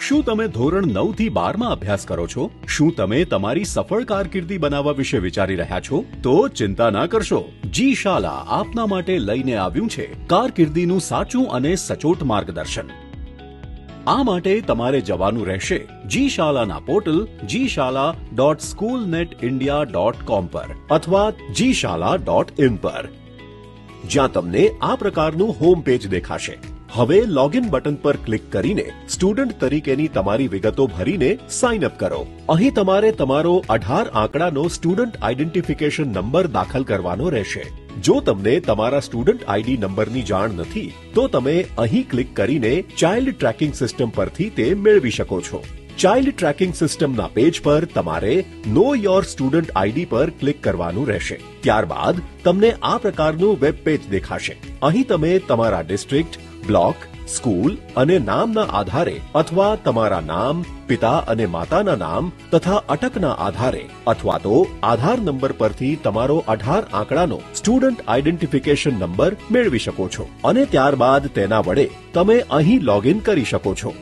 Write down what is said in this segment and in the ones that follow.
શું તમે ધોરણ 9 થી 12 માં અભ્યાસ કરો છો? શું તમે તમારી સફળ કારકિર્દી બનાવવા વિશે વિચારી રહ્યા છો? તો ચિંતા ના કરશો. જી શાલા આપના માટે લઈને આવ્યું છે કારકિર્દીનું સાચું અને સચોટ માર્ગદર્શન. આ માટે તમારે જવાનું રહેશે જી શાલાના પોર્ટલ GShala.schoolnetindia.com પર અથવા gshala.in પર, જ્યાં તમને આ પ્રકારનું હોમ પેજ દેખાશે. હવે લોગિન બટન પર ક્લિક કરીને સ્ટુડન્ટ તરીકેની તમારી વિગતો ભરીને સાઇન અપ કરો. અહીં તમારે તમારો 18 આંકડાનો સ્ટુડન્ટ આઇડેન્ટિફિકેશન નંબર દાખલ કરવાનો રહેશે. જો તમને તમારા સ્ટુડન્ટ આઈડી નંબરની જાણ નથી તો તમે અહીં ક્લિક કરીને ચાઇલ્ડ ટ્રેકિંગ સિસ્ટમ પરથી તે મેળવી શકો છો. ચાઇલ્ડ ટ્રેકિંગ સિસ્ટમના પેજ પર તમારે નો યોર સ્ટુડન્ટ આઈડી પર ક્લિક કરવાનું રહેશે. ત્યારબાદ તમને આ પ્રકારનું વેબ પેજ દેખાશે. અહીં તમે તમારા ડિસ્ટ્રિક્ટ, બ્લોક, સ્કૂલ અને નામના આધારે અથવા તમારા નામ, પિતા અને માતાના નામ તથા અટકના આધારે અથવા તો આધાર નંબર પરથી તમારો 18 આંકડાનો સ્ટુડન્ટ આઇડેન્ટિફિકેશન નંબર મેળવી શકો છો અને ત્યારબાદ તેના વડે તમે અહીં લોગિન કરી શકો છો.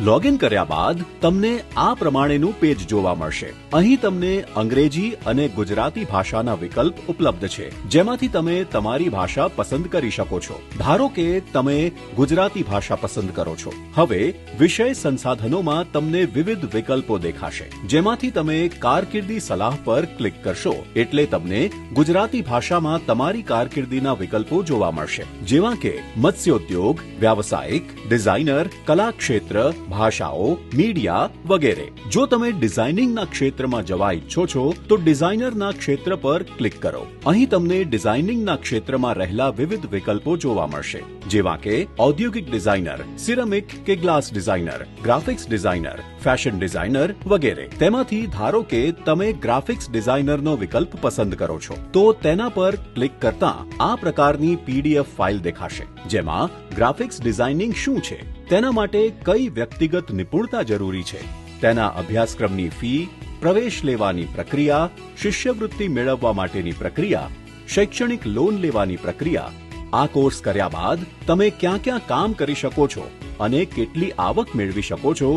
લોગિન કર્યા બાદ તમને આ પ્રમાણેનું પેજ જોવા મળશે. અહીં તમને અંગ્રેજી અને ગુજરાતી ભાષાના વિકલ્પ ઉપલબ્ધ છે, જેમાંથી તમે તમારી ભાષા પસંદ કરી શકો છો. ધારો કે તમે ગુજરાતી ભાષા પસંદ કરો છો. હવે વિષય સંસાધનોમાં તમને વિવિધ વિકલ્પો દેખાશે, જેમાંથી તમે કારકિર્દી સલાહ પર ક્લિક કરશો એટલે તમને ગુજરાતી ભાષામાં તમારી કારકિર્દીના વિકલ્પો જોવા મળશે, જેવા કે મત્સ્યોદ્યોગ, વ્યાવસાયિક, ડિઝાઇનર, કલાક્ષેત્ર, ભાષાઓ, મીડિયા વગેરે. જો તમે ડિઝાઇનિંગના ક્ષેત્રમાં જવા ઈચ્છો છો તો ડિઝાઇનરના ક્ષેત્ર પર ક્લિક કરો. અહીં તમને ડિઝાઇનિંગના ક્ષેત્રમાં રહેલા વિવિધ વિકલ્પો જોવા મળશે, જેવા કે ઔદ્યોગિક ડિઝાઇનર, સિરામિક કે glass designer, graphics designer, fashion designer વગેરે. તેમાંથી ધારો કે તમે ગ્રાફિક્સ ડિઝાઇનરનો વિકલ્પ પસંદ કરો છો તો તેના પર ક્લિક કરતા આ પ્રકારની PDF ફાઇલ દેખાશે, જેમાં ગ્રાફિક્સ ડિઝાઇનિંગ શું છે, તેના માટે કઈ વ્યક્તિગત નિપુણતા જરૂરી છે, તેના અભ્યાસક્રમની ફી, પ્રવેશ લેવાની પ્રક્રિયા, શિષ્યવૃત્તિ મેળવવા માટેની પ્રક્રિયા, શૈક્ષણિક લોન લેવાની પ્રક્રિયા, આ કોર્સ કર્યા બાદ તમે ક્યાં ક્યાં કામ કરી શકો છો અને કેટલી આવક મેળવી શકો છો,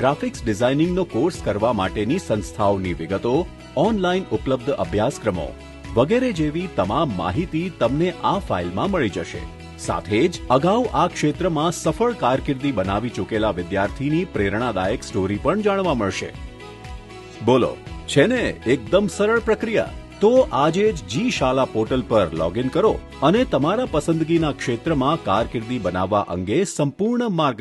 ગ્રાફિક્સ ડિઝાઇનિંગનો કોર્સ કરવા માટેની સંસ્થાઓની વિગતો, ઓનલાઈન ઉપલબ્ધ અભ્યાસક્રમો વગેરે જેવી તમામ માહિતી તમને આ ફાઇલમાં મળી જશે. સાથે જ અગાઉ આ ક્ષેત્રમાં સફળ કારકિર્દી બનાવી ચૂકેલા વિદ્યાર્થીની પ્રેરણાદાયક સ્ટોરી પણ જાણવા મળશે. બોલો, છે ને એકદમ સરળ પ્રક્રિયા? તો આજે જ જી શાલા પોર્ટલ પર લોગિન કરો અને તમારા પસંદગીના ક્ષેત્રમાં કારકિર્દી બનાવવા અંગે સંપૂર્ણ માર્ગ